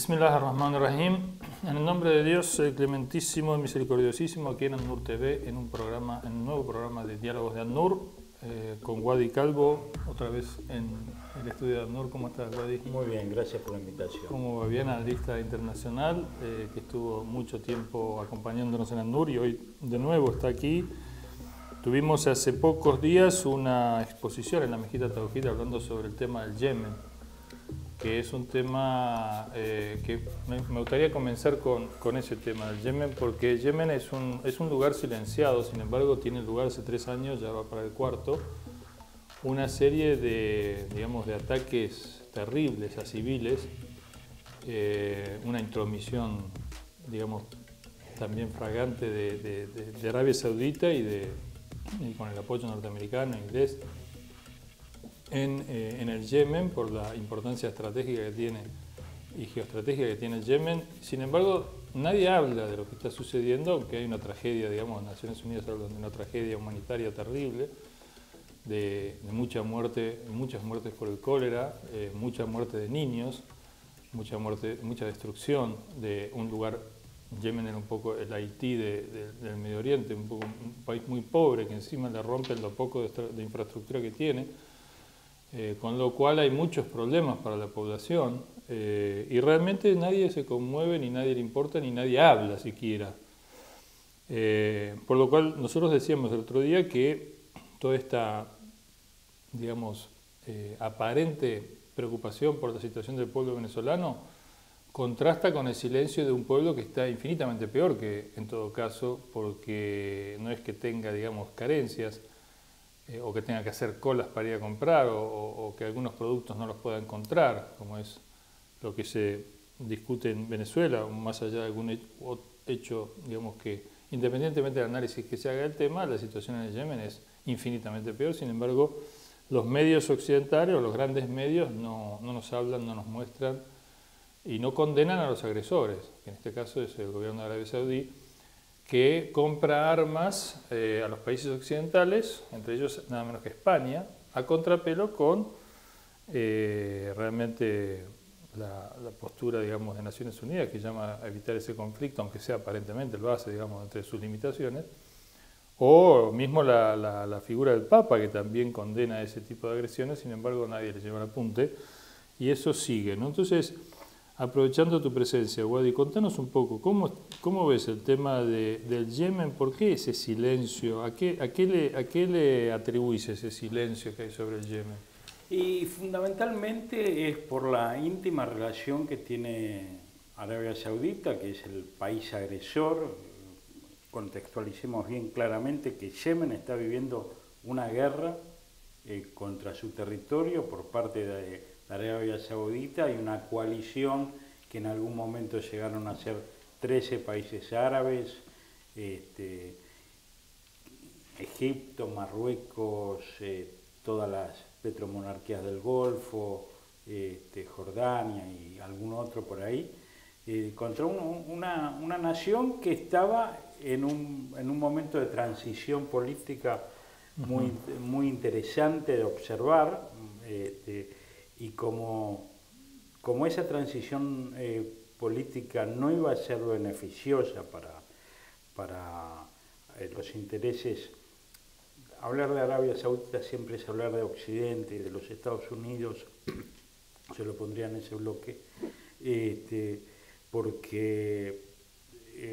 Bismillahirrahmanirrahim. En el nombre de Dios, el clementísimo y misericordiosísimo, aquí en An-Nur TV, en un nuevo programa de Diálogos de An-Nur, con Wadi Calvo, otra vez en el estudio de An-Nur. ¿Cómo estás, Wadi? Muy bien, gracias por la invitación. ¿Cómo va? Bien, analista internacional, que estuvo mucho tiempo acompañándonos en An-Nur y hoy de nuevo está aquí. Tuvimos hace pocos días una exposición en la Mezquita Tawhid hablando sobre el tema del Yemen, que es un tema que me gustaría comenzar con ese tema del Yemen, porque Yemen es un lugar silenciado, sin embargo tiene lugar hace 3 años, ya va para el cuarto, una serie de ataques terribles a civiles, una intromisión, también fragante de Arabia Saudita y con el apoyo norteamericano, inglés, en el Yemen, por la importancia estratégica que tiene y geoestratégica que tiene el Yemen. Sin embargo, nadie habla de lo que está sucediendo, aunque hay una tragedia, Naciones Unidas hablan de una tragedia humanitaria terrible, de muchas muertes por el cólera, mucha muerte de niños, mucha destrucción de un lugar. Yemen era un poco el Haití del Medio Oriente, un país muy pobre que encima le rompen lo poco de infraestructura que tiene. Con lo cual hay muchos problemas para la población y realmente nadie se conmueve, ni nadie le importa, ni nadie habla siquiera. Por lo cual nosotros decíamos el otro día que toda esta, aparente preocupación por la situación del pueblo venezolano contrasta con el silencio de un pueblo que está infinitamente peor que en todo caso, porque no es que tenga, carencias, o que tenga que hacer colas para ir a comprar, o que algunos productos no los pueda encontrar, como es lo que se discute en Venezuela, más allá de algún hecho, que independientemente del análisis que se haga del tema, la situación en el Yemen es infinitamente peor. Sin embargo, los medios occidentales o los grandes medios no nos hablan, no nos muestran y no condenan a los agresores, que en este caso es el gobierno de Arabia Saudí, que compra armas a los países occidentales, entre ellos nada menos que España, a contrapelo con realmente la postura, de Naciones Unidas, que llama a evitar ese conflicto, aunque sea aparentemente lo hace, entre sus limitaciones, o mismo la figura del Papa, que también condena ese tipo de agresiones. Sin embargo nadie le lleva el apunte, y eso sigue, ¿no? Entonces, aprovechando tu presencia, Wadi, contanos un poco, ¿cómo ves el tema del Yemen? ¿Por qué ese silencio? ¿A qué le atribuís ese silencio que hay sobre el Yemen? Y fundamentalmente es por la íntima relación que tiene Arabia Saudita, que es el país agresor. Contextualicemos bien claramente que Yemen está viviendo una guerra contra su territorio por parte de Arabia Saudita y una coalición que en algún momento llegaron a ser 13 países árabes, Egipto, Marruecos, todas las petromonarquías del Golfo, Jordania y algún otro por ahí, contra una nación que estaba en un momento de transición política muy interesante de observar, y como esa transición política no iba a ser beneficiosa para los intereses. Hablar de Arabia Saudita siempre es hablar de Occidente y de los Estados Unidos, se lo pondría en ese bloque, porque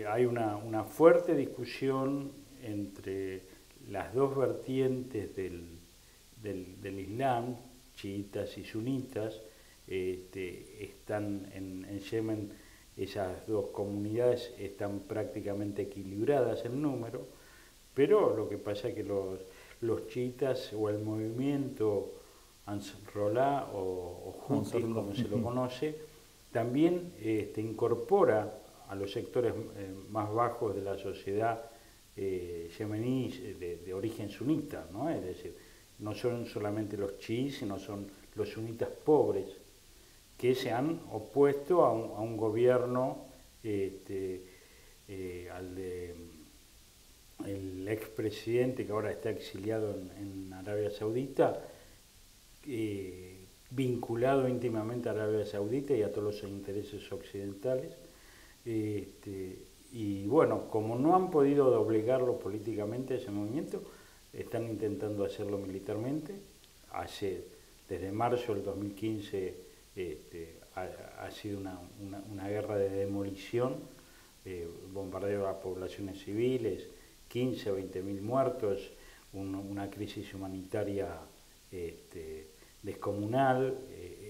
hay una fuerte discusión entre las dos vertientes del Islam, chiitas y sunitas. Están en Yemen, esas dos comunidades están prácticamente equilibradas en número, pero lo que pasa es que los chiitas o el movimiento Ansarullah o Houthi, como se lo conoce, también incorpora a los sectores más bajos de la sociedad yemení de origen sunita, ¿no? Es decir, no son solamente los chiíes, sino son los sunitas pobres que se han opuesto a un gobierno, al de el expresidente que ahora está exiliado en Arabia Saudita, vinculado íntimamente a Arabia Saudita y a todos los intereses occidentales. Y bueno, como no han podido doblegarlo políticamente a ese movimiento, están intentando hacerlo militarmente. Desde marzo del 2015 ha sido una guerra de demolición, bombardeo a poblaciones civiles, 15 o 20.000 muertos, una crisis humanitaria descomunal,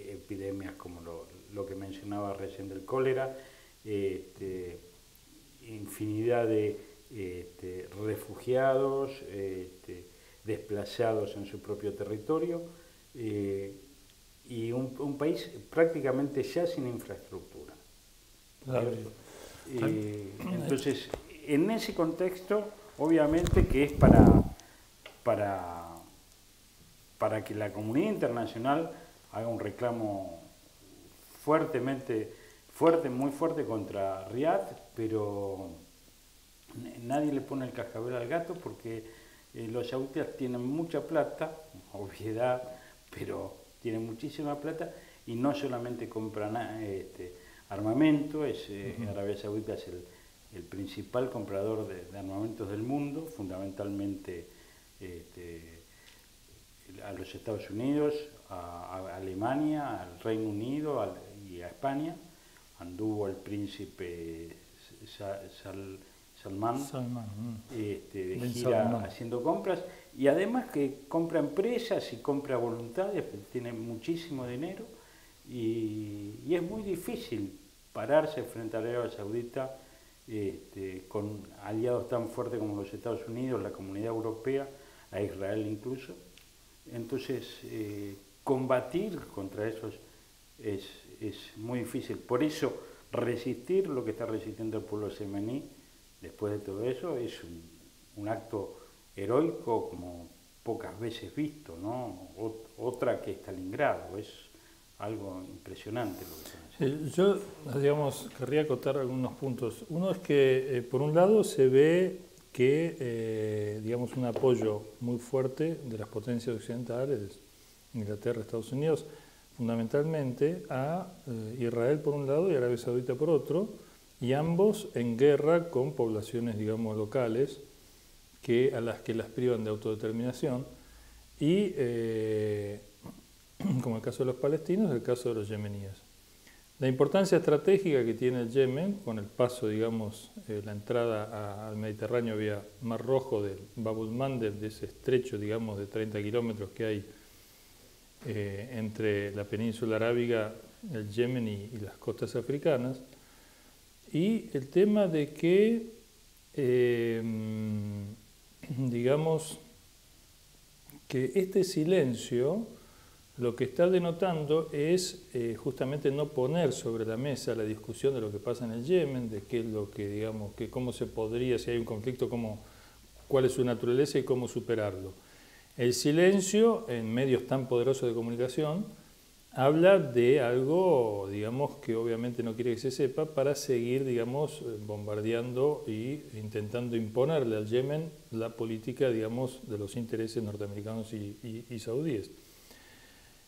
epidemias como lo que mencionaba recién del cólera, infinidad de refugiados, desplazados en su propio territorio, y un país prácticamente ya sin infraestructura. Claro. Entonces, en ese contexto, obviamente que es para que la comunidad internacional haga un reclamo muy fuerte contra Riad, pero nadie le pone el cascabel al gato porque los saudíes tienen mucha plata, obviedad, pero tienen muchísima plata y no solamente compran armamento, Arabia Saudita es el principal comprador de armamentos del mundo, fundamentalmente a los Estados Unidos, a Alemania, al Reino Unido y a España. Anduvo el príncipe Salman de gira haciendo compras, y además que compra empresas y compra voluntades, tiene muchísimo dinero, y es muy difícil pararse frente a Arabia Saudita con aliados tan fuertes como los Estados Unidos, la Comunidad Europea, a Israel incluso. Entonces, combatir contra eso es muy difícil. Por eso, resistir lo que está resistiendo el pueblo yemení después de todo eso es un acto heroico como pocas veces visto, ¿no? Otra que Stalingrado, es algo impresionante lo que se hace. Yo, digamos, querría acotar algunos puntos. Uno es que, por un lado, se ve que, digamos, un apoyo muy fuerte de las potencias occidentales, Inglaterra, Estados Unidos, fundamentalmente a Israel por un lado y Arabia Saudita por otro, y ambos en guerra con poblaciones, digamos, locales, a las que las privan de autodeterminación, y como el caso de los palestinos, el caso de los yemeníes. La importancia estratégica que tiene el Yemen, con el paso, digamos, la entrada al Mediterráneo vía Mar Rojo del Bab el-Mandeb, de ese estrecho, digamos, de 30 kilómetros que hay entre la península arábiga, el Yemen y las costas africanas, y el tema de que, digamos, que este silencio lo que está denotando es justamente no poner sobre la mesa la discusión de lo que pasa en el Yemen, de qué es lo que, digamos, que cómo se podría, si hay un conflicto, cuál es su naturaleza y cómo superarlo. El silencio en medios tan poderosos de comunicación habla de algo, digamos, que obviamente no quiere que se sepa, para seguir, digamos, bombardeando e intentando imponerle al Yemen la política, digamos, de los intereses norteamericanos y saudíes.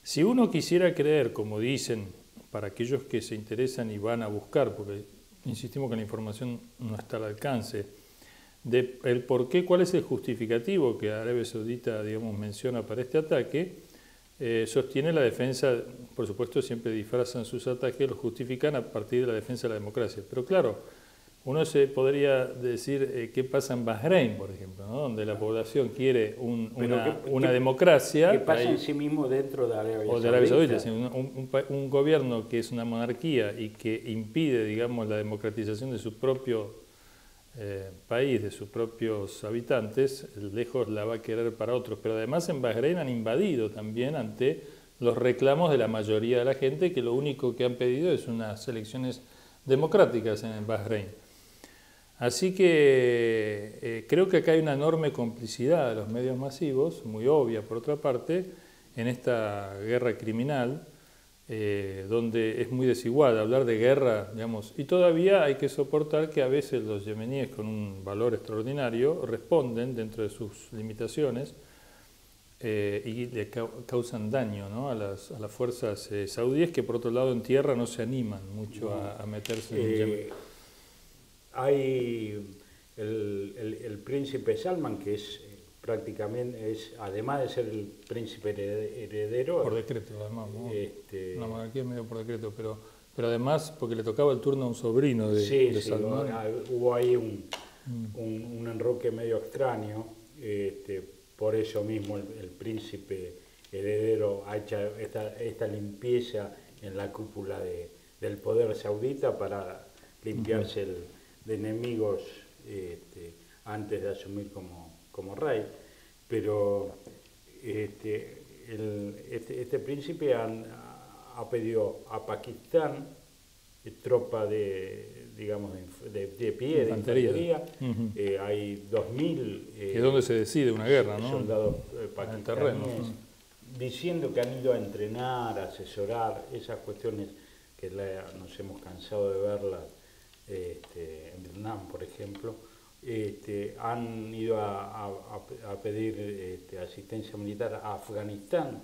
Si uno quisiera creer, como dicen, para aquellos que se interesan y van a buscar, porque insistimos que la información no está al alcance, de el por qué, cuál es el justificativo que Arabia Saudita, digamos, menciona para este ataque, sostiene la defensa, por supuesto siempre disfrazan sus ataques, los justifican a partir de la defensa de la democracia. Pero claro, uno se podría decir qué pasa en Bahrein, por ejemplo, ¿no? Donde la población quiere una democracia. ¿Qué pasa en sí mismo dentro de Arabia Saudita? O de Arabia Saudita, un gobierno que es una monarquía y que impide, digamos, la democratización de su propio país, de sus propios habitantes, lejos la va a querer para otros. Pero además en Bahrein han invadido también ante los reclamos de la mayoría de la gente, que lo único que han pedido es unas elecciones democráticas en el Bahrein. Así que creo que acá hay una enorme complicidad de los medios masivos, muy obvia por otra parte, en esta guerra criminal, donde es muy desigual hablar de guerra, digamos, y todavía hay que soportar que a veces los yemeníes con un valor extraordinario responden, dentro de sus limitaciones, y le causan daño, ¿no?, a las fuerzas saudíes, que por otro lado en tierra no se animan mucho a meterse en Yemen. Hay el príncipe Salman, que es prácticamente, además de ser el príncipe heredero... Por decreto, además, ¿no? Una monarquía medio por decreto, pero además porque le tocaba el turno a un sobrino de Salman. Hubo ahí un enroque medio extraño, por eso mismo el príncipe heredero ha hecho esta limpieza en la cúpula del poder saudita para limpiarse de enemigos antes de asumir como rey. Pero este príncipe ha pedido a Pakistán tropa de pie, de infantería. Hay 2.000 es donde se decide una guerra, ¿no?, soldados pakistaníes, diciendo que han ido a entrenar, a asesorar, esas cuestiones que nos hemos cansado de verlas en Vietnam, por ejemplo. Han ido a pedir asistencia militar a Afganistán,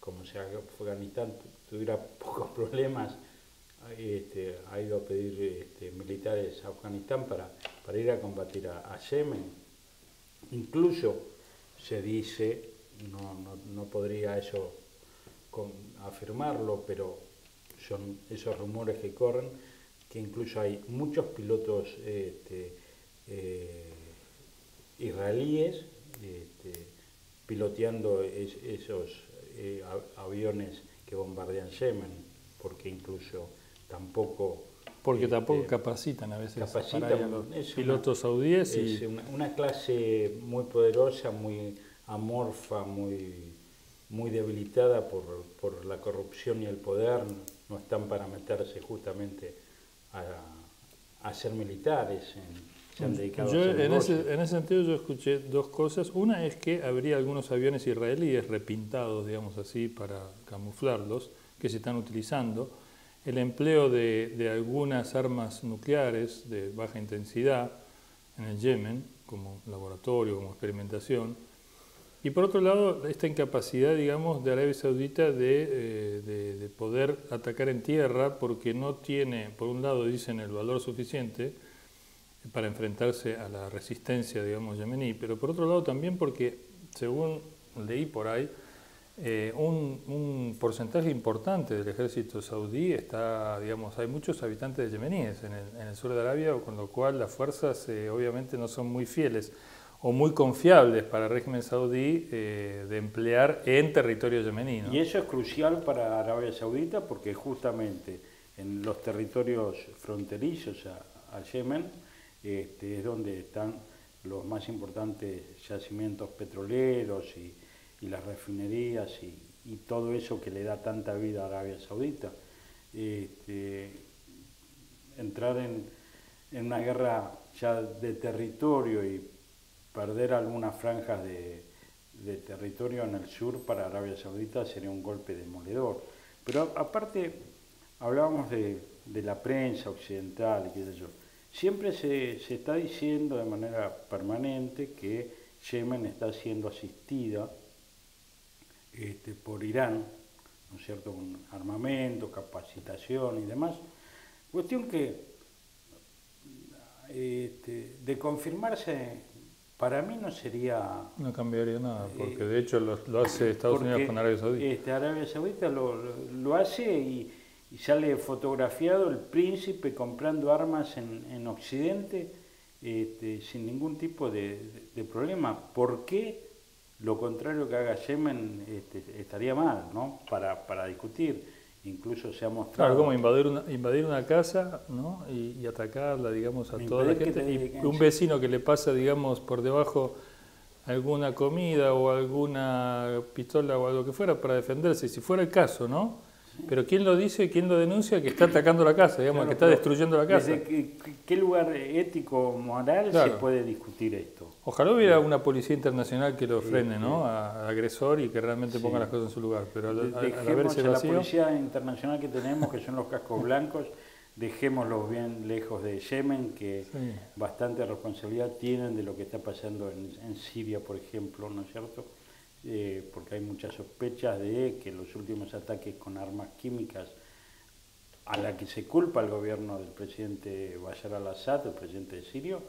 como si Afganistán tuviera pocos problemas. Ha ido a pedir militares a Afganistán para ir a combatir a Yemen. Incluso se dice, no podría eso afirmarlo, pero son esos rumores que corren, que incluso hay muchos pilotos israelíes piloteando esos aviones que bombardean Yemen, porque incluso tampoco capacitan a veces para los pilotos saudíes. Es una clase muy poderosa, muy amorfa, muy debilitada por la corrupción y el poder. No están para meterse justamente a ser militares. Se han dedicado a hacer negocios. En ese sentido yo escuché dos cosas. Una es que habría algunos aviones israelíes repintados, digamos así, para camuflarlos, que se están utilizando. El empleo de algunas armas nucleares de baja intensidad en el Yemen, como laboratorio, como experimentación. Y por otro lado, esta incapacidad, digamos, de Arabia Saudita de poder atacar en tierra, porque no tiene, por un lado dicen, el valor suficiente para enfrentarse a la resistencia, digamos, yemení, pero por otro lado también porque, según leí por ahí, un porcentaje importante del ejército saudí está, digamos, hay muchos habitantes yemeníes en el sur de Arabia, con lo cual las fuerzas obviamente no son muy fieles o muy confiables para el régimen saudí de emplear en territorio yemení, ¿no? Y eso es crucial para Arabia Saudita porque justamente en los territorios fronterizos a Yemen es donde están los más importantes yacimientos petroleros y las refinerías y todo eso que le da tanta vida a Arabia Saudita. Entrar en una guerra ya de territorio y perder algunas franjas de territorio en el sur para Arabia Saudita sería un golpe demoledor. Pero aparte, hablábamos de la prensa occidental y qué sé yo. Siempre se está diciendo de manera permanente que Yemen está siendo asistida por Irán, ¿no es cierto?, con armamento, capacitación y demás. Cuestión que, de confirmarse, para mí no sería... No cambiaría nada, porque de hecho lo hace Estados Unidos con Arabia Saudita. Arabia Saudita lo hace y sale fotografiado el príncipe comprando armas en Occidente sin ningún tipo de problema. ¿Por qué? Lo contrario que haga Yemen estaría mal, ¿no? Para discutir. Incluso se ha mostrado... Claro, como invadir una casa, ¿no? y atacarla, digamos, a toda la gente. Y un vecino que le pasa, digamos, por debajo alguna comida o alguna pistola o algo que fuera para defenderse, si fuera el caso, ¿no? Sí. Pero ¿quién lo dice, quién lo denuncia? Que está atacando la casa, digamos, claro, que está destruyendo la casa. ¿Desde qué lugar ético, moral, claro, se puede discutir esto? Ojalá hubiera una policía internacional que lo frene, ¿no?, al agresor y que realmente ponga las cosas en su lugar. Pero al haber ese vacío... La policía internacional que tenemos, que son los cascos blancos, dejémoslos bien lejos de Yemen, que bastante responsabilidad tienen de lo que está pasando en Siria, por ejemplo, ¿no es cierto? porque hay muchas sospechas de que los últimos ataques con armas químicas a la que se culpa el gobierno del presidente Bashar al-Assad, el presidente sirio,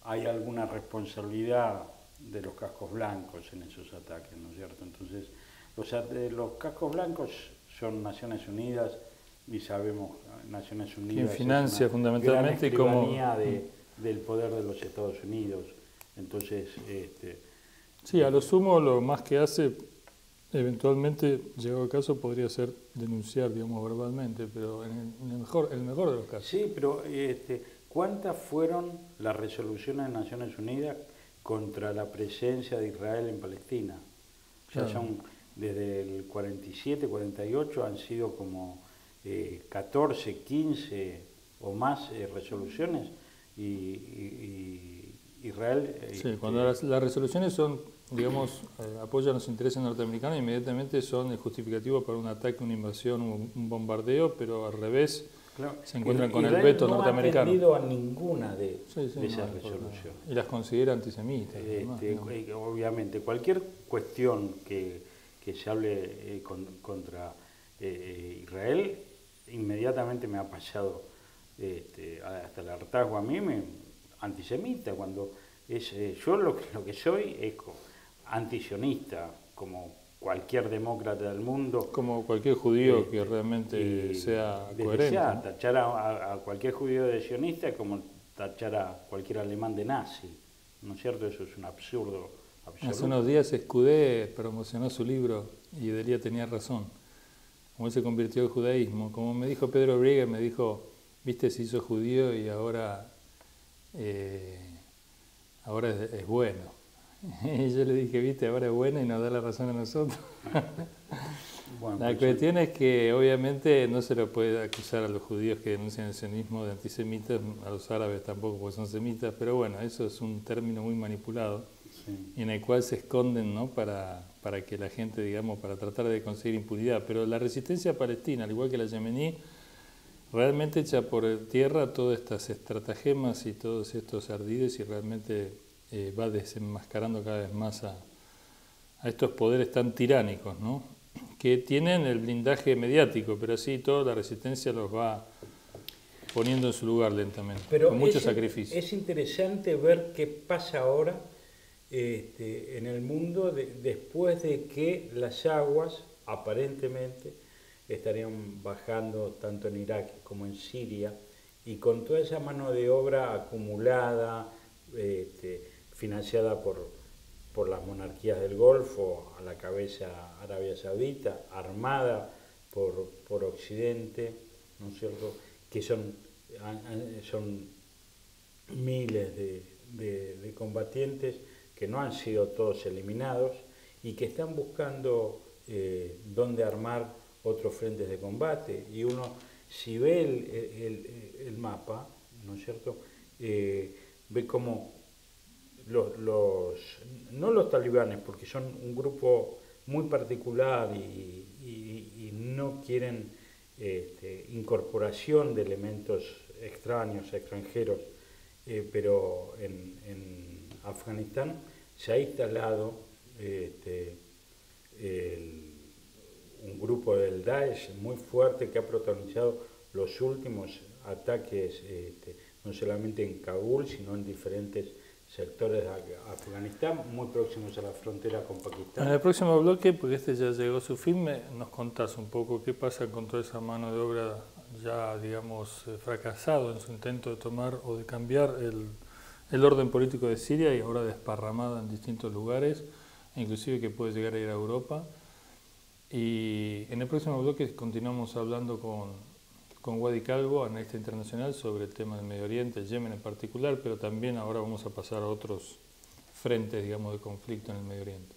hay alguna responsabilidad de los cascos blancos en esos ataques, ¿no es cierto? Entonces, los cascos blancos son Naciones Unidas y sabemos, Naciones Unidas quien financia es una fundamentalmente gran como escribanía del poder de los Estados Unidos. Entonces, sí, a lo sumo lo más que hace, eventualmente, llegado el caso, podría ser denunciar, digamos, verbalmente, pero en el mejor de los casos. Sí, pero ¿cuántas fueron las resoluciones de Naciones Unidas contra la presencia de Israel en Palestina? O sea, Claro. son desde el 47, 48, han sido como 14, 15 o más resoluciones y Israel... Sí, cuando las resoluciones son, digamos, apoyan los intereses norteamericanos, inmediatamente son el justificativo para un ataque, una invasión, un bombardeo, pero al revés Claro, se encuentran con Israel el veto no norteamericano. ha atendido a ninguna de Sí, esas no, resoluciones. y las considera antisemitas. Además, Obviamente, cualquier cuestión que se hable contra Israel, inmediatamente me ha pasado hasta el hartazgo a mí, antisemita, cuando yo lo que soy es antisionista, como cualquier demócrata del mundo. como cualquier judío que realmente sea coherente. Ya, tachar a cualquier judío de sionista es como tachar a cualquier alemán de nazi, ¿no es cierto? Eso es un absurdo absoluto. Hace unos días Escudé promocionó su libro y Delia tenía razón. Como él se convirtió al judaísmo, como me dijo Pedro Brieger, me dijo, viste, se hizo judío y ahora es bueno. Y yo le dije, viste, ahora es bueno y nos da la razón a nosotros. Bueno, La pues, cuestión es que obviamente no se lo puede acusar a los judíos que denuncian el sionismo de antisemitas, a los árabes tampoco porque son semitas, pero bueno, eso es un término muy manipulado sí. y en el cual se esconden, ¿no? para que la gente, digamos, para tratar de conseguir impunidad. Pero la resistencia palestina, al igual que la yemení, realmente echa por tierra todas estas estratagemas y todos estos ardides y realmente va desenmascarando cada vez más a estos poderes tan tiránicos, ¿no? Que tienen el blindaje mediático, pero así toda la resistencia los va poniendo en su lugar lentamente, Pero con mucho sacrificio. Es interesante ver qué pasa ahora en el mundo después de que las aguas aparentemente estarían bajando tanto en Irak como en Siria y con toda esa mano de obra acumulada, financiada por las monarquías del Golfo, a la cabeza Arabia Saudita, armada por Occidente, ¿no es cierto?, que son miles de combatientes que no han sido todos eliminados y que están buscando dónde armar otros frentes de combate. Y uno, si ve el mapa, ¿no es cierto?, ve como no los talibanes, porque son un grupo muy particular y no quieren incorporación de elementos extraños, extranjeros, pero en Afganistán se ha instalado un grupo del Daesh muy fuerte que ha protagonizado los últimos ataques, no solamente en Kabul, sino en diferentes sectores de Afganistán, muy próximos a la frontera con Pakistán. En el próximo bloque, porque este ya llegó a su fin, nos contás un poco qué pasa con toda esa mano de obra ya, digamos, fracasado en su intento de tomar o de cambiar el orden político de Siria y ahora desparramada en distintos lugares, inclusive que puede llegar a ir a Europa. Y en el próximo bloque continuamos hablando con Wadi Calvo, analista internacional, sobre el tema del Medio Oriente, el Yemen en particular, pero también ahora vamos a pasar a otros frentes, digamos, de conflicto en el Medio Oriente.